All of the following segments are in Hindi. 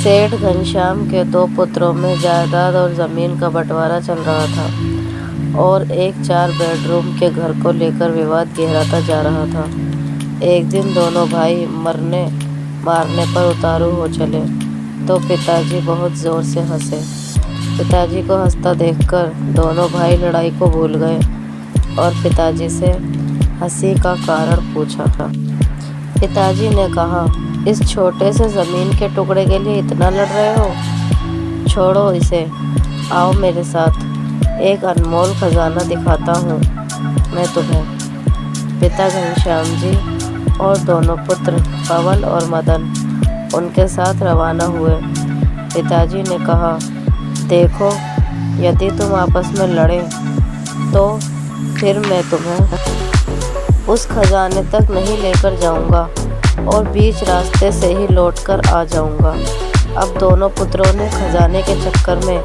सेठ घनश्याम के दो पुत्रों में जायदाद और ज़मीन का बंटवारा चल रहा था और एक 4 बेडरूम के घर को लेकर विवाद गहराता जा रहा था। एक दिन दोनों भाई मरने मारने पर उतारू हो चले तो पिताजी बहुत ज़ोर से हंसे। पिताजी को हंसता देखकर दोनों भाई लड़ाई को भूल गए और पिताजी से हंसी का कारण पूछा। पिताजी ने कहा, इस छोटे से ज़मीन के टुकड़े के लिए इतना लड़ रहे हो? छोड़ो इसे, आओ मेरे साथ, एक अनमोल खजाना दिखाता हूँ मैं तुम्हें। पिता घनश्याम जी और दोनों पुत्र पवन और मदन उनके साथ रवाना हुए। पिताजी ने कहा, देखो, यदि तुम आपस में लड़े तो फिर मैं तुम्हें उस खजाने तक नहीं लेकर जाऊंगा और बीच रास्ते से ही लौटकर आ जाऊंगा। अब दोनों पुत्रों ने खजाने के चक्कर में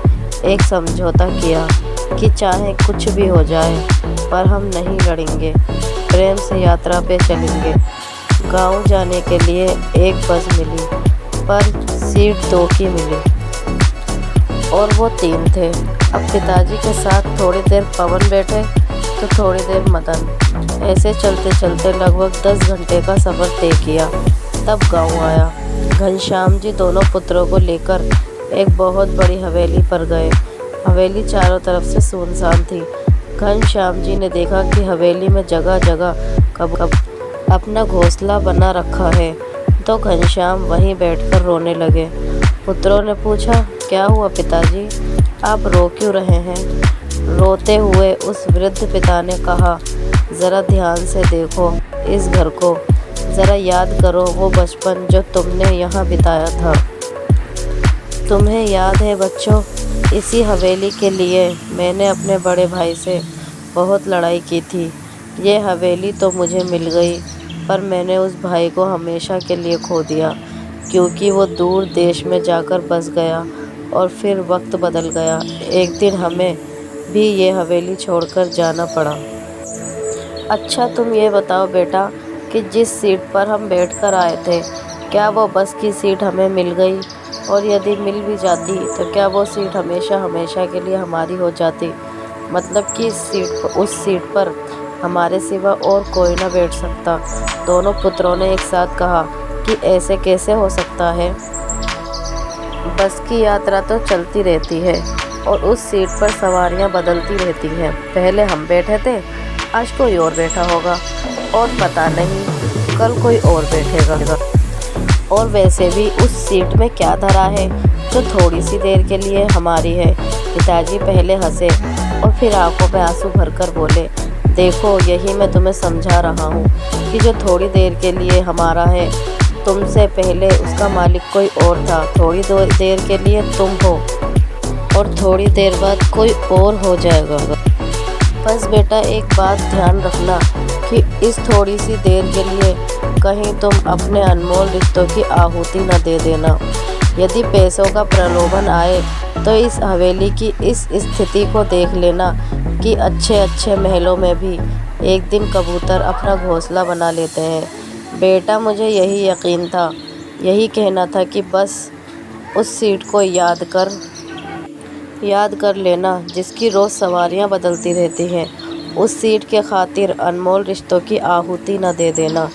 एक समझौता किया कि चाहे कुछ भी हो जाए पर हम नहीं लड़ेंगे, प्रेम से यात्रा पे चलेंगे। गांव जाने के लिए एक बस मिली पर सीट 2 की मिली और वो 3 थे। अब पिताजी के साथ थोड़ी देर पवन बैठे तो थोड़ी देर मदन। ऐसे चलते चलते लगभग 10 घंटे का सफ़र तय किया। तब गांव आया। घनश्याम जी दोनों पुत्रों को लेकर एक बहुत बड़ी हवेली पर गए। हवेली चारों तरफ से सुनसान थी। घनश्याम जी ने देखा कि हवेली में जगह जगह कब अपना घोंसला बना रखा है तो घनश्याम वहीं बैठकर रोने लगे। पुत्रों ने पूछा, क्या हुआ पिताजी, आप रो क्यों रहे हैं? रोते हुए उस वृद्ध पिता ने कहा, ज़रा ध्यान से देखो इस घर को, ज़रा याद करो वो बचपन जो तुमने यहाँ बिताया था। तुम्हें याद है बच्चों, इसी हवेली के लिए मैंने अपने बड़े भाई से बहुत लड़ाई की थी। ये हवेली तो मुझे मिल गई पर मैंने उस भाई को हमेशा के लिए खो दिया क्योंकि वो दूर देश में जाकर बस गया और फिर वक्त बदल गया। एक दिन हमें भी ये हवेली छोड़कर जाना पड़ा। अच्छा, तुम ये बताओ बेटा कि जिस सीट पर हम बैठकर आए थे, क्या वो बस की सीट हमें मिल गई? और यदि मिल भी जाती तो क्या वो सीट हमेशा हमेशा के लिए हमारी हो जाती? मतलब कि उस सीट पर हमारे सिवा और कोई ना बैठ सकता? दोनों पुत्रों ने एक साथ कहा कि ऐसे कैसे हो सकता है? बस की यात्रा तो चलती रहती है और उस सीट पर सवारियां बदलती रहती हैं। पहले हम बैठे थे, आज कोई और बैठा होगा और पता नहीं कल कोई और बैठेगा। और वैसे भी उस सीट में क्या धरा है जो थोड़ी सी देर के लिए हमारी है? पिताजी पहले हंसे और फिर आंखों में आंसू भरकर बोले, देखो, यही मैं तुम्हें समझा रहा हूँ कि जो थोड़ी देर के लिए हमारा है, तुमसे पहले उसका मालिक कोई और था। थोड़ी देर के लिए तुम हो और थोड़ी देर बाद कोई और हो जाएगा। बस बेटा, एक बात ध्यान रखना कि इस थोड़ी सी देर के लिए कहीं तुम अपने अनमोल रिश्तों की आहुति न दे देना। यदि पैसों का प्रलोभन आए तो इस हवेली की इस स्थिति को देख लेना कि अच्छे अच्छे महलों में भी एक दिन कबूतर अपना घोंसला बना लेते हैं। बेटा, मुझे यही यकीन था, यही कहना था कि बस उस सीट को याद कर लेना जिसकी रोज़ सवारियां बदलती रहती हैं। उस सीट के खातिर अनमोल रिश्तों की आहुति न दे देना।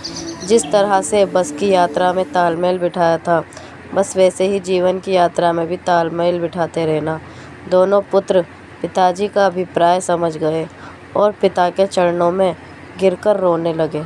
जिस तरह से बस की यात्रा में तालमेल बिठाया था, बस वैसे ही जीवन की यात्रा में भी तालमेल बिठाते रहना। दोनों पुत्र पिताजी का अभिप्राय समझ गए और पिता के चरणों में गिरकर रोने लगे।